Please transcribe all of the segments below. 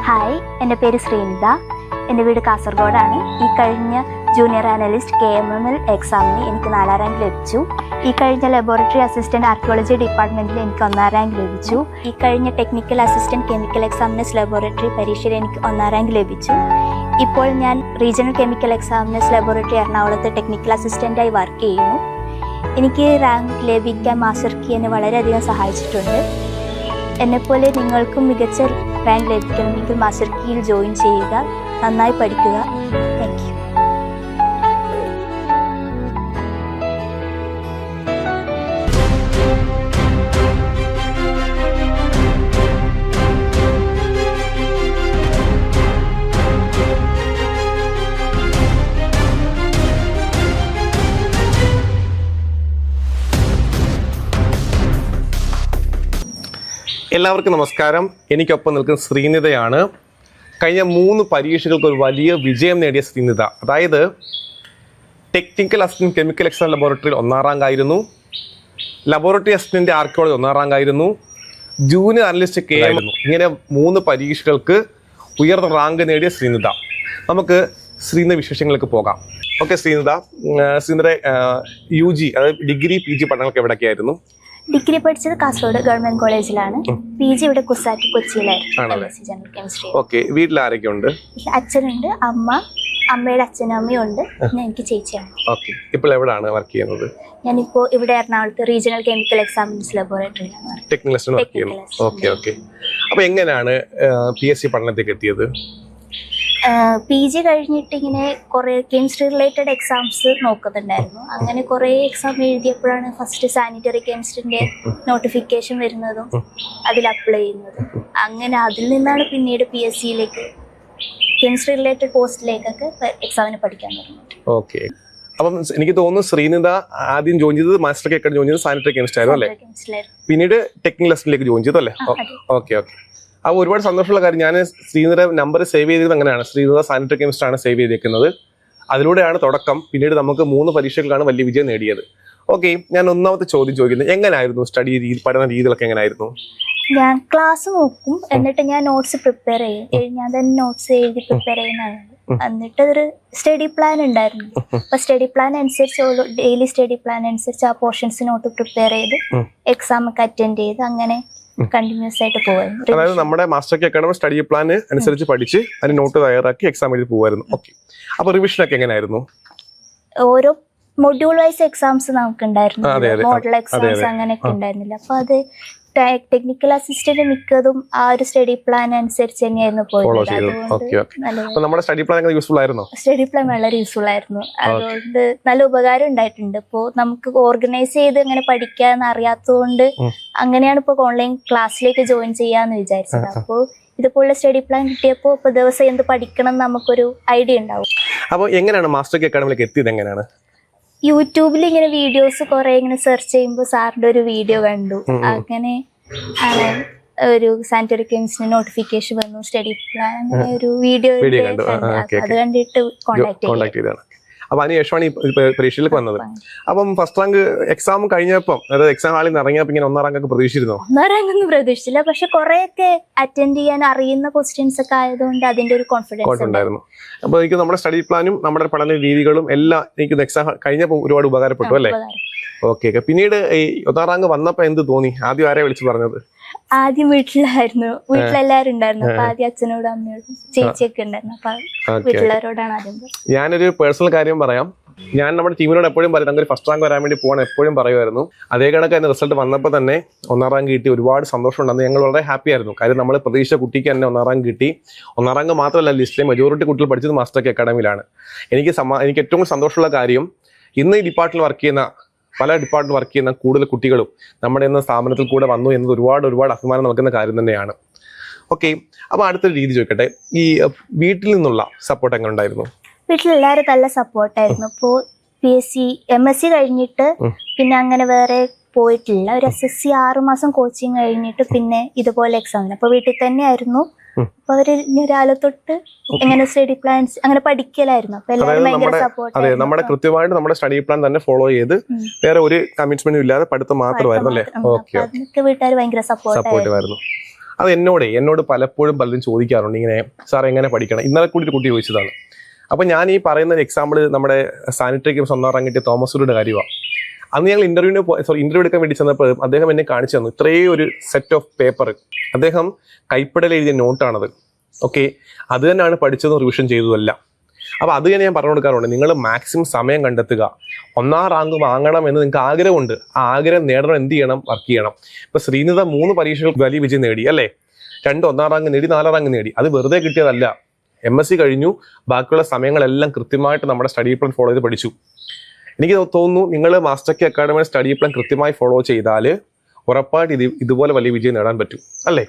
Hi, എൻ്റെ പേര് ശ്രീനിത. എൻ്റെ വീട് കാസർഗോഡാണ്. ഈ കഴിഞ്ഞ ജൂനിയർ അനലിസ്റ്റ് KMML എക്സാമിന് എനിക്ക് 4ാം റാങ്ക് ലഭിച്ചു. ഈ കഴിഞ്ഞ ലബോറട്ടറി അസിസ്റ്റൻറ്റ് ആർക്കിയോളജി ഡിപ്പാർട്ട്മെൻറ്റിൽ എനിക്ക് 1ാം റാങ്ക് ലഭിച്ചു. ഈ കഴിഞ്ഞ technical assistant chemical examiners laboratory പരീക്ഷയിൽ എനിക്ക് 1ാം റാങ്ക് ലഭിച്ചു. ഇപ്പോൾ ഞാൻ റീജിയണൽ കെമിക്കൽ എക്സാമിനേഴ്സ് ലബോറട്ടറി എറണാകുളത്ത് ടെക്നിക്കൽ അസിസ്റ്റൻ്റായി വർക്ക് ചെയ്യുന്നു. എനിക്ക് റാങ്ക് ലഭിക്കാൻ മാസ്റ്റർ കീ എന്നെ വളരെയധികം സഹായിച്ചിട്ടുണ്ട്. എന്നെപ്പോലെ നിങ്ങൾക്കും മികച്ച റാങ്ക് ലഭിക്കണമെങ്കിൽ മാസ്റ്റർ കീയിൽ ജോയിൻ ചെയ്യുക, നന്നായി പഠിക്കുക. Thank you. എല്ലാവർക്കും നമസ്കാരം. എനിക്കൊപ്പം നിൽക്കുന്ന ശ്രീനിതയാണ്. കഴിഞ്ഞ 3 പരീക്ഷകൾക്ക് ഒരു വലിയ വിജയം നേടിയ ശ്രീനിത. അതായത് ടെക്നിക്കൽ അസിസ്റ്റന്റ് കെമിക്കൽ എക്സാം ലബോറട്ടറിയിൽ 1ാം റാങ്ക് ആയിരുന്നു, ലബോറട്ടറി അസിസ്റ്റന്റ് ആർക്കിയോളജി 1ാം റാങ്ക് ആയിരുന്നു, ജൂനിയർ അനലിസ്റ്റ് K ആയിരുന്നു. ഇങ്ങനെ 3 പരീക്ഷകൾക്ക് ഉയർന്ന റാങ്ക് നേടിയ ശ്രീനിത. നമുക്ക് ശ്രീനിത വിശേഷങ്ങൾക്ക് പോകാം. ഓക്കെ ശ്രീനിതയുടെ UG അതായത് ഡിഗ്രി PG പഠനങ്ങൾക്ക് എവിടെയൊക്കെയായിരുന്നു? ഡിഗ്രി പഠിച്ചത് കാസർഗോഡ് ഗവൺമെന്റ് കോളേജിലാണ്. PG ഇവിടെ കുസാറ്റ് കൊച്ചിയിലായിരുന്നു. ഓക്കെ, വീട്ടിൽ ആരൊക്കെ ഉണ്ട്? അച്ഛനുണ്ട്, അമ്മയുടെ അച്ഛനും അമ്മയും ഉണ്ട്, പിന്നെ എനിക്ക് ചേച്ചിയാണ്. ഓക്കെ, ഇപ്പോൾ എവിടെയാണ് വർക്ക് ചെയ്യുന്നത്? ഞാനിപ്പോ ഇവിടെ എറണാകുളത്ത് റീജിയണൽ കെമിക്കൽ എക്സാമിനേഴ്സ് ലബോറട്ടറിയിലാണ് ടെക്നിക്കൽ അസിസ്റ്റന്റ് വർക്ക് ചെയ്യുന്നത്. ഓക്കെ. അപ്പൊ എങ്ങനെയാണ് PSC പഠനത്തിലേക്ക് എത്തിയത്? PG കഴിഞ്ഞിട്ട് ഇങ്ങനെ കുറെ കെമിസ്ട്രി റിലേറ്റഡ് എക്സാംസ് നോക്കുന്നുണ്ടായിരുന്നു. അങ്ങനെ കുറെ എക്സാം എഴുതിയപ്പോഴാണ് ഫസ്റ്റ് സാനിറ്ററി കെമിസ്ട്രിന്റെ നോട്ടിഫിക്കേഷൻ വരുന്നതും അതിൽ അപ്ലൈ ചെയ്യുന്നതും. അങ്ങനെ അതിൽ നിന്നാണ് പിന്നീട് PSCയിലേക്ക് കെമിസ്ട്രി റിലേറ്റഡ് പോസ്റ്റിലേക്കൊക്കെ എക്സാമിന് പഠിക്കാൻ തുടങ്ങിയത്. ഓക്കെ, അപ്പം എനിക്ക് തോന്നുന്നു ശ്രീനിത ആദ്യം ജോയിൻ ചെയ്തത് മാസ്റ്റർ കെ ജോയിൻ ചെയ്തത് സാനിറ്ററി കെമിസ്ട്രി ആയിരുന്നു അല്ലേ? പിന്നീട് ടെക്നിക്കൽ അസിസ്റ്റന്റിലേക്ക് ജോയിൻ ചെയ്തു അല്ലേ? ഓക്കെ. അപ്പോൾ ഒരുപാട് സന്തോഷമുള്ള കാര്യം. ഞാൻ ശ്രീനിതയുടെ നമ്പർ സേവ് ചെയ്തത് അങ്ങനെയാണ്. ശ്രീനിത സാനിറ്ററി കെമിസ്ട്രി ആണ് സേവ് ചെയ്തേക്കുന്നത്. അതിലൂടെയാണ് തുടക്കം. പിന്നീട് നമുക്ക് 3 പരീക്ഷകളാണ് വലിയ വിജയം നേടിയത്. ഓക്കെ, ഞാൻ ഒന്നാമത്തെ ചോദ്യം ചോദിക്കുന്നത്, എങ്ങനെയായിരുന്നു സ്റ്റഡി രീതി, പഠന രീതികളൊക്കെ എങ്ങനെയായിരുന്നു? ഞാൻ ക്ലാസ് നോക്കും, എന്നിട്ട് ഞാൻ നോട്ട്സ് പ്രിപ്പയർ ചെയ്യും. ഞാൻ തന്നെ നോട്ട്സ് എഴുതി പ്രിപ്പയർ ചെയ്യുന്നതാണ്. എന്നിട്ട് ഒരു സ്റ്റഡി പ്ലാൻ ഉണ്ടായിരുന്നു. അപ്പൊ സ്റ്റഡി പ്ലാൻ അനുസരിച്ച് ഡെയിലി സ്റ്റഡി പ്ലാൻ അനുസരിച്ച് ആ പോർഷൻസ് നോട്ട് പ്രിപ്പയർ ചെയ്ത് എക്സാം ഒക്കെ അറ്റൻഡ് ചെയ്ത് അങ്ങനെ കണ്ടിന്യൂസ് ആയിട്ട് പോകുമായിരുന്നു. അതായത് നമ്മുടെ master K academy study plan അനുസരിച്ച് പഠിച്ച് അതിന് നോട്ട് തയ്യാറാക്കി എക്സാം എഴുതി പോകുമായിരുന്നു. ഓക്കെ, അപ്പൊ റിവിഷൻ ഒക്കെ എങ്ങനെയായിരുന്നു? ഓരോ മൊഡ്യൂൾ വൈസ് എക്സാംസ് നമുക്ക് ഉണ്ടായിരുന്നു, മോഡൽ എക്സാംസ് അങ്ങനെയൊക്കെ ഉണ്ടായിരുന്നില്ല. അപ്പൊ അത് ടെക്നിക്കൽ അസിസ്റ്റന്റ് മിക്കതും ആ ഒരു സ്റ്റഡി പ്ലാൻ അനുസരിച്ച് തന്നെയായിരുന്നു പോയത്. സ്റ്റഡി പ്ലാൻ വളരെ യൂസ്ഫുൾ ആയിരുന്നു. അതുകൊണ്ട് നല്ല ഉപകാരം ഉണ്ടായിട്ടുണ്ട്. ഇപ്പോ നമുക്ക് ഓർഗനൈസ് ചെയ്ത് ഇങ്ങനെ പഠിക്കാന്ന് അറിയാത്തതുകൊണ്ട് അങ്ങനെയാണ് ഇപ്പൊ ഓൺലൈൻ ക്ലാസ്സിലേക്ക് ജോയിൻ ചെയ്യാന്ന് വിചാരിച്ചത്. അപ്പോൾ ഇതുപോലുള്ള സ്റ്റഡി പ്ലാൻ കിട്ടിയപ്പോ ഇപ്പൊ ദിവസം എന്ത് പഠിക്കണം നമുക്കൊരു ഐഡിയ ഉണ്ടാവും. അപ്പോൾ എങ്ങനെയാണ് മാസ്റ്റർ കെ അക്കാഡമിയിലേക്ക് എത്തിയത്? എങ്ങനെയാണ്? യൂട്യൂബിൽ ഇങ്ങനെ വീഡിയോസ് കുറെ ഇങ്ങനെ സെർച്ച് ചെയ്യുമ്പോൾ സാറിന്റെ ഒരു വീഡിയോ കണ്ടു. അങ്ങനെ ആണ് ഒരു സാനിറ്ററി കെമിസ്ട്രി നോട്ടിഫിക്കേഷൻ വന്നു, സ്റ്റഡി പ്ലാൻ അങ്ങനെ ഒരു വീഡിയോ അത് കണ്ടിട്ട് കോണ്ടാക്ട് ചെയ്തതാണ്. അപ്പൊ അതിനുശേഷമാണ് ഈ പരീക്ഷയിലേക്ക് വന്നത്. അപ്പം ഫസ്റ്റ് റാങ്ക് എക്സാം കഴിഞ്ഞപ്പം, അതായത് എക്സാം ഹാളിൽ നിന്ന് ഇറങ്ങിയപ്പോ ഇങ്ങനെ 1ാം റാങ്ക് ഒക്കെ പ്രതീക്ഷിച്ചിരുന്നോ? 1ാം റാങ്ക് ഒന്നും പ്രതീക്ഷിച്ചില്ല, പക്ഷെ കുറെയൊക്കെ അറ്റൻഡ് ചെയ്യാൻ അറിയുന്ന ക്വസ്റ്റ്യൻസ് ഒക്കെ ആയതുകൊണ്ട് അതിന്റെ ഒരു കോൺഫിഡൻസ് ഉണ്ടായിരുന്നു. അപ്പൊ എനിക്ക് നമ്മുടെ സ്റ്റഡി പ്ലാനും നമ്മുടെ പഠന രീതികളും എല്ലാം എനിക്ക് എക്സാം കഴിഞ്ഞപ്പോൾ ഒരുപാട് ഉപകാരപ്പെട്ടു അല്ലേ? ഓക്കെ. പിന്നീട് ഈ 1ാം റാങ്ക് വന്നപ്പോ എന്ത് തോന്നി? ആദ്യം ആരെ വിളിച്ചു പറഞ്ഞത്? ആദ്യം വീട്ടിലെല്ലാരും ഉണ്ടായിരുന്നു. അപ്പൊ ആദ്യം അച്ഛനോടും അമ്മയോടും ചേച്ചിയൊക്കെ ഉണ്ടായിരുന്നു. അപ്പൊ വീട്ടിലാരോടാണ് ആദ്യം? ഞാനൊരു പേഴ്സണൽ കാര്യം പറയാം. ഞാൻ നമ്മുടെ ടീമിനോട് എപ്പോഴും പറയും, നമുക്ക് ഫസ്റ്റ് റാങ്ക് വരാൻ വേണ്ടി പോകണം എപ്പോഴും പറയുമായിരുന്നു. അതേ കണക്ക് തന്നെ റിസൾട്ട് വന്നപ്പോൾ തന്നെ 1ാം റാങ്ക് കിട്ടി. ഒരുപാട് സന്തോഷം ഉണ്ടായിരുന്നു. ഞങ്ങൾ വളരെ ഹാപ്പി ആയിരുന്നു. കാര്യം നമ്മൾ പ്രതീക്ഷിച്ച കുട്ടിക്ക് തന്നെ 1ാം റാങ്ക് കിട്ടി. 1ാം റാങ്ക് മാത്രമല്ല, ലിസ്റ്റിലെ മെജോറിറ്റി കുട്ടികൾ പഠിച്ചത് മാസ്റ്റർ കെ അക്കാഡമിയിലാണ്. എനിക്ക് ഏറ്റവും സന്തോഷമുള്ള കാര്യം, ഇന്ന് ഈ ഡിപ്പാർട്ട്മെന്റിൽ വർക്ക് ചെയ്യുന്ന പല ഡിപ്പാർട്ട്മെന്റ് വർക്ക് ചെയ്യുന്ന കൂടുതൽ കുട്ടികളും നമ്മുടെ എന്ന സ്ഥാപനത്തിൽ കൂടെ വന്നു എന്നത് ഒരുപാട് അഭിമാനം നൽകുന്ന കാര്യം തന്നെയാണ്. ഓക്കെ, അപ്പൊ അടുത്തൊരു രീതി ചോദിക്കട്ടെ, ഈ വീട്ടിൽ നിന്നുള്ള സപ്പോർട്ട് എങ്ങനെ ഉണ്ടായിരുന്നു? വീട്ടിലെല്ലാവരും നല്ല സപ്പോർട്ടായിരുന്നു. ഇപ്പോൾ PSC MSc കഴിഞ്ഞിട്ട് പിന്നെ അങ്ങനെ വേറെ പോയിട്ടില്ല. ഒരു SSC 6 മാസം കോച്ചിങ് കഴിഞ്ഞിട്ട് പിന്നെ ഇതുപോലെ എക്സാമിന് അപ്പൊ വീട്ടിൽ തന്നെ ആയിരുന്നു. അപ്പൊ അവര് രാവിലെ തൊട്ട് എങ്ങനെ സ്റ്റഡി പ്ലാൻസ് അങ്ങനെ പഠിക്കലായിരുന്നു. അപ്പൊ എല്ലാവരും ഭയങ്കര സപ്പോർട്ട്. അതെ, നമ്മുടെ കൃത്യമായിട്ട് നമ്മുടെ സ്റ്റഡി പ്ലാൻ തന്നെ ഫോളോ ചെയ്ത് വേറെ ഒരു കമ്മിറ്റ്മെന്റും ഇല്ലാതെ പഠിത്തം മാത്രമായിരുന്നു അല്ലേ? ഓക്കെ, വീട്ടുകാർ ഭയങ്കര സപ്പോർട്ടായിരുന്നു. അത് എന്നോട് പലപ്പോഴും പലരും ചോദിക്കാറുണ്ട് ഇങ്ങനെ സാർ എങ്ങനെ പഠിക്കണം. ഇന്നലെ കൂടി ഒരു കുട്ടി ചോദിച്ചതാണ്. അപ്പോൾ ഞാൻ ഈ പറയുന്ന ഒരു എക്സാമ്പിൾ നമ്മുടെ സാനിറ്ററി ഗെയിംസ് 1ാം റാങ്ക് കിട്ടിയ തോമസ് ഊരിയുടെ കാര്യമാണ്. അന്ന് ഞങ്ങൾ ഇന്റർവ്യൂ എടുക്കാൻ വേണ്ടി ചെന്നപ്പോൾ അദ്ദേഹം എന്നെ കാണിച്ചു തന്നു ഇത്രയും ഒരു സെറ്റ് ഓഫ് പേപ്പർ. അദ്ദേഹം കൈപ്പടയിൽ എഴുതിയ നോട്ടാണത്. ഓക്കെ, അത് തന്നെയാണ് പഠിച്ചതും റിവിഷൻ ചെയ്തതല്ല. അപ്പോൾ അത് തന്നെ ഞാൻ പറഞ്ഞു കൊടുക്കാറുണ്ട്, നിങ്ങൾ മാക്സിമം സമയം കണ്ടെത്തുക. 1ാം റാങ്ക് വാങ്ങണം എന്ന് നിങ്ങൾക്ക് ആഗ്രഹമുണ്ട്, ആ ആഗ്രഹം നേടണം, എന്ത് ചെയ്യണം, വർക്ക് ചെയ്യണം. ഇപ്പോൾ ശ്രീനിത 3 പരീക്ഷകൾ വലിയ വിജയം നേടി അല്ലേ, 2 1ാം റാങ്ക് നേടി, 4ാം റാങ്ക് നേടി. അത് വെറുതെ കിട്ടിയതല്ല. MSc കഴിഞ്ഞു, ബാക്കിയുള്ള സമയങ്ങളെല്ലാം കൃത്യമായിട്ട് നമ്മുടെ സ്റ്റഡി പ്ലാൻ ഫോളോ ചെയ്ത് പഠിച്ചു. എനിക്ക് തോന്നുന്നു നിങ്ങൾ മാസ്റ്റർ കി അക്കാഡമിയുടെ സ്റ്റഡി പ്ലാൻ കൃത്യമായി ഫോളോ ചെയ്താൽ ഉറപ്പായിട്ട് ഇതുപോലെ വലിയ വിജയം നേടാൻ പറ്റും അല്ലേ?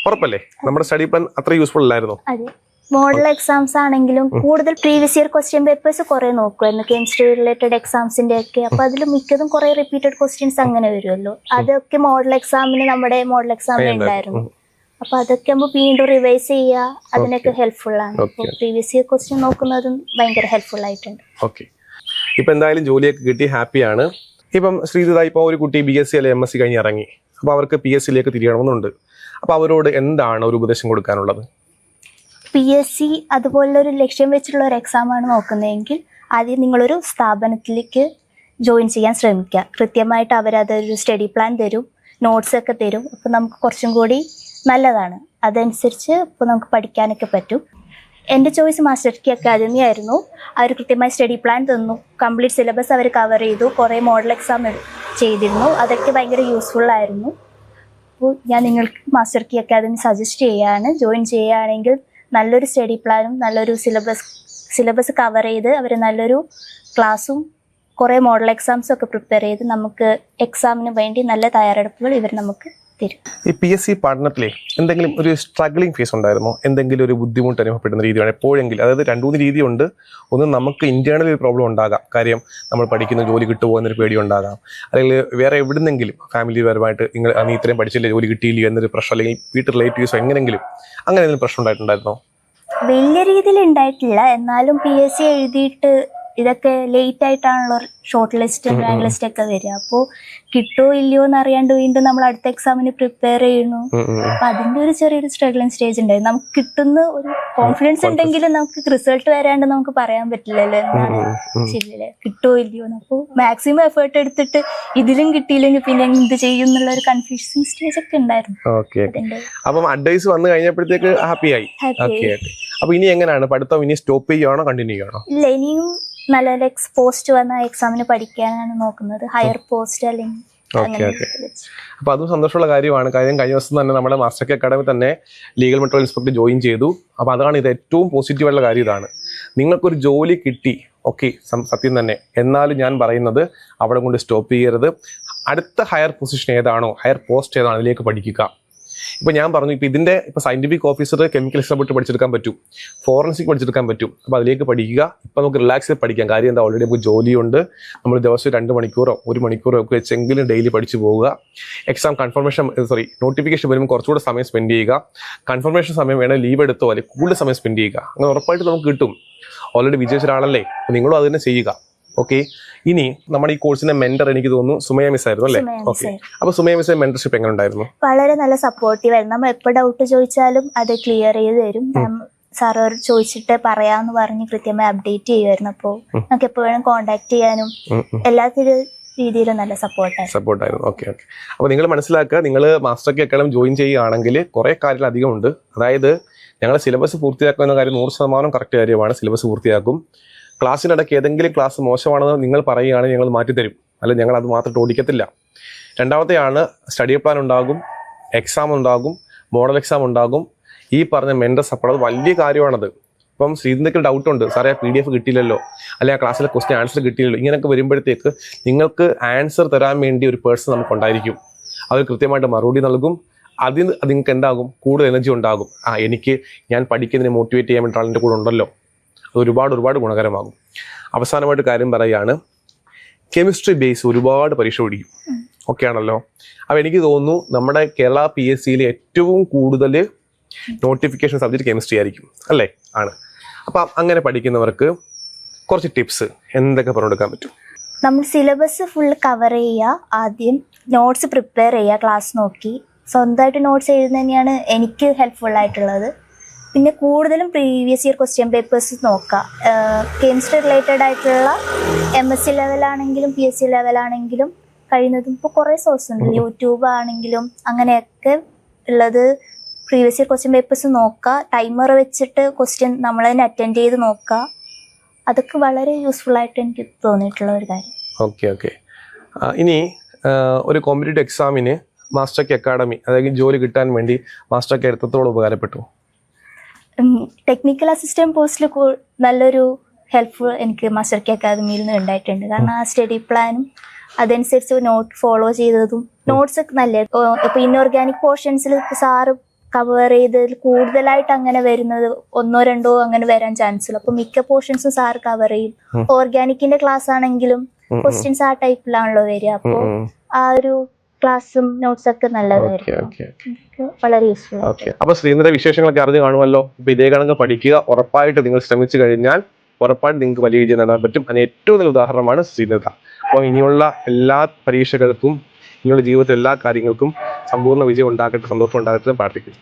ഉറപ്പല്ലേ? നമ്മുടെ സ്റ്റഡി പ്ലാൻ അത്ര യൂസ്ഫുൾ അല്ലായിരുന്നോ? അതെ, മോഡൽ എക്സാംസ് ആണെങ്കിലും കൂടുതൽ പ്രീവിയസ് ഇയർ ക്വസ്റ്റ്യൻ പേപ്പേഴ്സ് കുറെ നോക്കുമായിരുന്നു, കെമിസ്ട്രി റിലേറ്റഡ് എക്സാംസിന്റെ ഒക്കെ. അപ്പൊ അതിൽ മിക്കതും കുറെ റിപ്പീറ്റഡ് ക്വസ്റ്റ്യൻസ് അങ്ങനെ വരുമല്ലോ. അതൊക്കെ മോഡൽ എക്സാമിന് നമ്മുടെ മോഡൽ എക്സാമിന് ഉണ്ടായിരുന്നു. അപ്പൊ അതൊക്കെ ആകുമ്പോൾ വീണ്ടും റിവൈസ് ചെയ്യുക, അതിനൊക്കെ ഹെൽപ്ഫുൾ ആണ്. അപ്പോൾ പ്രീവിയസ് ഇയർ ക്വസ്റ്റ്യൻ നോക്കുന്നതും ഭയങ്കര ഹെൽപ്ഫുൾ ആയിട്ടുണ്ട്. ഓക്കെ, ഇപ്പൊ എന്തായാലും ജോലിയൊക്കെ കിട്ടി, ഹാപ്പിയാണ്. ഇപ്പം ശ്രീജിത, ഇപ്പോൾ ഒരു കുട്ടി BSc അല്ലെ MSc കഴിഞ്ഞ് ഇറങ്ങി, അപ്പൊ അവർക്ക് PSCയിലേക്ക് തിരിയണമെന്നുണ്ട്. അപ്പൊ അവരോട് എന്താണ് ഒരു ഉപദേശം കൊടുക്കാനുള്ളത്? PSC അതുപോലൊരു ലക്ഷ്യം വെച്ചിട്ടുള്ള ഒരു എക്സാമാണ് നോക്കുന്നതെങ്കിൽ ആദ്യം നിങ്ങളൊരു സ്ഥാപനത്തിലേക്ക് ജോയിൻ ചെയ്യാൻ ശ്രമിക്കുക. കൃത്യമായിട്ട് അവരതൊരു സ്റ്റഡി പ്ലാൻ തരും, നോട്ട്സ് ഒക്കെ തരും. അപ്പോൾ നമുക്ക് കുറച്ചും കൂടി നല്ലതാണ്. അതനുസരിച്ച് ഇപ്പോൾ നമുക്ക് പഠിക്കാനൊക്കെ പറ്റും. എൻ്റെ ചോയ്സ് മാസ്റ്റർ കി അക്കാദമി ആയിരുന്നു. അവർ കൃത്യമായി സ്റ്റഡി പ്ലാൻ തന്നു, കംപ്ലീറ്റ് സിലബസ് അവർ കവർ ചെയ്തു, കുറേ മോഡൽ എക്സാം ചെയ്തിരുന്നു. അതൊക്കെ ഭയങ്കര യൂസ്ഫുൾ ആയിരുന്നു. അപ്പോൾ ഞാൻ നിങ്ങൾക്ക് മാസ്റ്റർ കി അക്കാദമി സജസ്റ്റ് ചെയ്യുകയാണ്. ജോയിൻ ചെയ്യുകയാണെങ്കിൽ നല്ലൊരു സ്റ്റഡി പ്ലാനും നല്ലൊരു സിലബസ് കവർ ചെയ്ത് അവർ നല്ലൊരു ക്ലാസ്സും കുറേ മോഡൽ എക്സാംസും ഒക്കെ പ്രിപ്പയർ ചെയ്ത് നമുക്ക് എക്സാമിന് വേണ്ടി നല്ല തയ്യാറെടുപ്പുകൾ ഇവർ നമുക്ക് തരും. ഈ PSC പഠനത്തിലെ എന്തെങ്കിലും ഒരു സ്ട്രഗ്ലിംഗ് ഫേസ് ഉണ്ടായിരുന്നോ? എന്തെങ്കിലും ഒരു ബുദ്ധിമുട്ട് അനുഭവപ്പെടുന്ന രീതിയാണ് എപ്പോഴെങ്കിലും? അതായത് 2-3 രീതിയുണ്ട്. ഒന്ന്, നമുക്ക് ഇന്റേണൽ ഒരു പ്രോബ്ലം ഉണ്ടാകാം, കാര്യം നമ്മൾ പഠിക്കുന്ന ജോലി കിട്ടുമോ എന്നൊരു പേടി ഉണ്ടാകാം. അല്ലെങ്കിൽ വേറെ എവിടുന്നെങ്കിലും ഫാമിലി പരമായിട്ട് നീ ഇത്രയും പഠിച്ചില്ലേ, ജോലി കിട്ടിയില്ല എന്നൊരു പ്രശ്നം, അല്ലെങ്കിൽ വീട്ടിൽ റിലേറ്റീവ്സോ എങ്ങനെയെങ്കിലും അങ്ങനെ എന്തെങ്കിലും പ്രശ്നം ഉണ്ടായിട്ടുണ്ടായിരുന്നോ? വലിയ രീതിയിൽ ഉണ്ടായിട്ടില്ല. എന്നാലും PSC എഴുതിയിട്ട് ഇതൊക്കെ ലേറ്റ് ആയിട്ടാണല്ലോ ഷോർട്ട് ലിസ്റ്റ് റാങ്ക് ലിസ്റ്റ് ഒക്കെ വരിക. അപ്പോൾ കിട്ടുമോ ഇല്ലയോ എന്ന് അറിയാണ്ട് വീണ്ടും നമ്മൾ അടുത്ത എക്സാമിന് പ്രിപ്പയർ ചെയ്യുന്നു. അപ്പൊ അതിന്റെ ഒരു ചെറിയൊരു സ്ട്രഗ്ലിംഗ് സ്റ്റേജ് ഉണ്ടായിരുന്നു. നമുക്ക് കിട്ടുന്ന ഒരു കോൺഫിഡൻസ് ഉണ്ടെങ്കിലും നമുക്ക് റിസൾട്ട് വരാണ്ട് നമുക്ക് പറയാൻ പറ്റില്ലല്ലോ എന്നാണ് ശരിയല്ലേ, കിട്ടുമോ ഇല്ലയോ എന്ന്. അപ്പോൾ മാക്സിമം എഫേർട്ട് എടുത്തിട്ട് ഇതിലും കിട്ടിയില്ലെങ്കിൽ പിന്നെ എന്ത് ചെയ്യും എന്നുള്ള ഒരു കൺഫ്യൂസിങ് സ്റ്റേജ് ഒക്കെ ഉണ്ടായിരുന്നു. അപ്പം അഡ്വൈസ് വന്നു കഴിഞ്ഞപ്പോഴത്തേക്ക് ഹാപ്പിയായി. അപ്പൊ ഇനി എങ്ങനെയാണ് പഠിത്തം? ഇനി സ്റ്റോപ്പ് ചെയ്യുകയാണോ കണ്ടിന്യൂ ചെയ്യണോ? ഇല്ല, ഇനിയും നല്ല പോസ്റ്റ് വന്ന എക്സാമിന് പഠിക്കാനാണ് നോക്കുന്നത്, ഹയർ പോസ്റ്റ് അല്ലെങ്കിൽ. അപ്പൊ അതും സന്തോഷമുള്ള കാര്യമാണ്. കാര്യം കഴിഞ്ഞ ദിവസം തന്നെ നമ്മുടെ മാസ്റ്റർ കി അക്കാഡമി തന്നെ ലീഗൽ മെട്രോ ഇൻസ്പെക്ടർ ജോയിൻ ചെയ്തു. അപ്പൊ അതാണ് ഇത് ഏറ്റവും പോസിറ്റീവായിട്ടുള്ള കാര്യം. ഇതാണ്, നിങ്ങൾക്കൊരു ജോലി കിട്ടി, ഓക്കെ, സത്യം തന്നെ. എന്നാലും ഞാൻ പറയുന്നത് അവിടെ കൊണ്ട് സ്റ്റോപ്പ് ചെയ്യരുത്. അടുത്ത ഹയർ പൊസിഷൻ ഏതാണോ, ഹയർ പോസ്റ്റ് ഏതാണോ, അതിലേക്ക് പഠിക്കുക. ഇപ്പൊ ഞാൻ പറഞ്ഞു, ഇപ്പൊ സയന്റിഫിക് ഓഫീസർ കെമിക്കൽ ഇഷ്ടപ്പെട്ട് പഠിച്ചെടുക്കാൻ പറ്റും, ഫോറൻസിക് പഠിച്ചെടുക്കാൻ പറ്റും. അപ്പൊ അതിലേക്ക് പഠിക്കുക. ഇപ്പൊ നമുക്ക് റിലാക്സ് ചെയ്ത് പഠിക്കാം. കാര്യം എന്താ, ഓൾറെഡി നമുക്ക് ജോലിയുണ്ട്. നമ്മൾ ദിവസം 2 മണിക്കൂറോ 1 മണിക്കൂറോ ഒക്കെ വെച്ചെങ്കിലും ഡെയിലി പഠിച്ചു പോവുക. എക്സാം നോട്ടിഫിക്കേഷൻ വരുമ്പോൾ കുറച്ചുകൂടെ സമയം സ്പെൻഡ് ചെയ്യുക. കൺഫർമേഷൻ സമയം വേണേൽ ലീവ് എടുത്തോ അല്ലെങ്കിൽ കൂടുതൽ സമയം സ്പെൻഡ് ചെയ്യുക. അങ്ങനെ ഉറപ്പായിട്ട് നമുക്ക് കിട്ടും. ഓൾറെഡി വിജയിച്ച ഒരാളല്ലേ, നിങ്ങളും അത് തന്നെ ചെയ്യുക. ഓക്കെ, ഇനി നമ്മുടെ ഈ കോഴ്സിന്റെ മെന്റർ എനിക്ക് തോന്നുന്നു സുമയ മിസ് ആയിരുന്നു അല്ലേ? ഓക്കെ, അപ്പൊ സുമയ മിസ് മെന്റർഷിപ്പ് എങ്ങനെ ഉണ്ടായിരുന്നു? വളരെ നല്ല സപ്പോർട്ടീവ് ആയിരുന്നു. നമ്മൾ എപ്പോൾ ഡൗട്ട് ചോദിച്ചാലും അത് ക്ലിയർ ചെയ്ത് തരും. സാർ ചോദിച്ചിട്ട് പറയാന്ന് പറഞ്ഞ് കൃത്യമായി അപ്ഡേറ്റ് ചെയ്യുമായിരുന്നു. അപ്പോൾ നമുക്ക് എപ്പോഴും കോണ്ടാക്ട് ചെയ്യാനും എല്ലാത്തിനും രീതിയിലും നല്ല സപ്പോർട്ടായിരുന്നു. ഓക്കെ. അപ്പൊ നിങ്ങൾ മനസ്സിലാക്കുക, നിങ്ങൾ മാസ്റ്റർ കി അക്കാഡമി ജോയിൻ ചെയ്യുകയാണെങ്കിൽ കുറെ കാര്യങ്ങൾ അധികം ഉണ്ട്. അതായത് ഞങ്ങൾ സിലബസ് പൂർത്തിയാക്കുന്ന കാര്യം 100% കറക്റ്റ് കാര്യമാണ്. സിലബസ് പൂർത്തിയാക്കും. ക്ലാസ്സിനിടയ്ക്ക് ഏതെങ്കിലും ക്ലാസ് മോശമാണെന്ന് നിങ്ങൾ പറയുകയാണെങ്കിൽ ഞങ്ങൾ മാറ്റിത്തരും, അല്ല ഞങ്ങൾ അത് മാത്രം ഓടിക്കത്തില്ല. രണ്ടാമത്തെയാണ് സ്റ്റഡി പ്ലാൻ ഉണ്ടാകും, എക്സാം ഉണ്ടാകും, മോഡൽ എക്സാം ഉണ്ടാകും. ഈ പറഞ്ഞ മെന്റർ സപ്പോർട്ട് വലിയ കാര്യമാണത്. ഇപ്പം ശ്രീജിക്ക് ഡൗട്ട് ഉണ്ട്, സാറേ ആ PDF കിട്ടിയില്ലല്ലോ, അല്ലെങ്കിൽ ആ ക്ലാസ്സിലെ ക്വസ്റ്റ്യൻ ആൻസർ കിട്ടിയില്ലല്ലോ. ഇങ്ങനെയൊക്കെ വരുമ്പോഴത്തേക്ക് നിങ്ങൾക്ക് ആൻസർ തരാൻ വേണ്ടി ഒരു പേഴ്സൺ നമുക്കുണ്ടായിരിക്കും. അവർ കൃത്യമായിട്ട് മറുപടി നൽകും. അതിന് നിങ്ങൾക്ക് എന്താകും, കൂടുതൽ എനർജി ഉണ്ടാകും. ഞാൻ പഠിക്കുന്നതിനെ മോട്ടിവേറ്റ് ചെയ്യാൻ വേണ്ടി ആളിൻ്റെ കൂടെ ഉണ്ടല്ലോ, അത് ഒരുപാട് ഗുണകരമാകും. അവസാനമായിട്ട് കാര്യം പറയുകയാണ്, കെമിസ്ട്രി ബേസ് ഒരുപാട് പരീക്ഷ പിടിക്കും, ഓക്കെ ആണല്ലോ. അപ്പോൾ എനിക്ക് തോന്നുന്നു നമ്മുടെ കേരള PSCയിൽ ഏറ്റവും കൂടുതൽ നോട്ടിഫിക്കേഷൻ സബ്ജക്റ്റ് കെമിസ്ട്രി ആയിരിക്കും അല്ലേ? ആണ്. അപ്പം അങ്ങനെ പഠിക്കുന്നവർക്ക് കുറച്ച് ടിപ്സ് എന്തൊക്കെ പറഞ്ഞു കൊടുക്കാൻ പറ്റും? നമ്മൾ സിലബസ് ഫുൾ കവർ ചെയ്യുക, ആദ്യം നോട്ട്സ് പ്രിപ്പയർ ചെയ്യുക, ക്ലാസ് നോക്കി സ്വന്തമായിട്ട് നോട്ട്സ് എഴുതുന്നത് തന്നെയാണ് എനിക്ക് ഹെൽപ്ഫുൾ ആയിട്ടുള്ളത്. പിന്നെ കൂടുതലും പ്രീവിയസ് ഇയർ ക്വസ്റ്റ്യൻ പേപ്പേഴ്സ് നോക്കുക. കെമിസ്ട്രി റിലേറ്റഡ് ആയിട്ടുള്ള MSc ലെവലാണെങ്കിലും PSc ലെവലാണെങ്കിലും കഴിയുന്നതും ഇപ്പോൾ കുറേ സോഴ്സ് ഉണ്ട്, യൂട്യൂബ് ആണെങ്കിലും അങ്ങനെയൊക്കെ ഉള്ളത്. പ്രീവിയസ് ഇയർ ക്വസ്റ്റ്യൻ പേപ്പേഴ്സ് നോക്കുക, ടൈമർ വെച്ചിട്ട് ക്വസ്റ്റ്യൻ നമ്മൾ തന്നെ അറ്റൻഡ് ചെയ്ത് നോക്കുക. അതൊക്കെ വളരെ യൂസ്ഫുൾ ആയിട്ട് എനിക്ക് തോന്നിയിട്ടുള്ള ഒരു കാര്യം. ഓക്കെ. ഇനി ഒരു കോമ്പറ്റേറ്റീവ് എക്സാമിന് മാസ്റ്റർ കെ അക്കാഡമി, അതായത് ജോലി കിട്ടാൻ വേണ്ടി മാസ്റ്റർ കെ എത്രത്തോളം ഉപകാരപ്പെട്ടു? ടെക്നിക്കൽ അസിസ്റ്റന്റ് പോസ്റ്റിൽ നല്ലൊരു ഹെൽപ്ഫുൾ എനിക്ക് മാസ്റ്റർ കെ അക്കാദമിയിൽ നിന്ന് ഉണ്ടായിട്ടുണ്ട്. കാരണം ആ സ്റ്റഡി പ്ലാനും അതനുസരിച്ച് നോട്ട് ഫോളോ ചെയ്തതും നോട്ട്സ് ഒക്കെ നല്ല. ഇപ്പൊ ഇൻഓർഗാനിക് പോർഷൻസിൽ സാറ് കവർ ചെയ്തതിൽ കൂടുതലായിട്ട് അങ്ങനെ വരുന്നത് 1-2 അങ്ങനെ വരാൻ ചാൻസ് ഉള്ളു. അപ്പൊ മിക്ക പോർഷൻസും സാർ കവർ ചെയ്യും. ഓർഗാനിക്കിന്റെ ക്ലാസ് ആണെങ്കിലും ക്വസ്റ്റ്യൻസ് ആ ടൈപ്പിലാണല്ലോ വരിക. അപ്പോൾ ആ ഒരു ക്ലാസ്സും നോട്ട്സ് ഒക്കെ നല്ലതായിരിക്കും, വളരെ യൂസ്ഫുൾ. അപ്പൊ ശ്രീനിയുടെ വിശേഷങ്ങളൊക്കെ അറിഞ്ഞു കാണുമല്ലോ. ഇപ്പൊ ഇതേ കണക്ക് പഠിക്കുക. ഉറപ്പായിട്ട് നിങ്ങൾ ശ്രമിച്ചു കഴിഞ്ഞാൽ ഉറപ്പായിട്ട് നിങ്ങൾക്ക് വലിയ വിജയം നേടാൻ പറ്റും. അതിന് ഏറ്റവും നല്ല ഉദാഹരണമാണ് ശ്രീനിത. അപ്പോൾ ഇനിയുള്ള എല്ലാ പരീക്ഷകൾക്കും, ഇനിയുള്ള ജീവിതത്തിലെ എല്ലാ കാര്യങ്ങൾക്കും സമ്പൂർണ്ണ വിജയം ഉണ്ടാക്കട്ടെ, സന്തോഷം ഉണ്ടാകട്ടെ പ്രാർത്ഥിക്കുന്നു.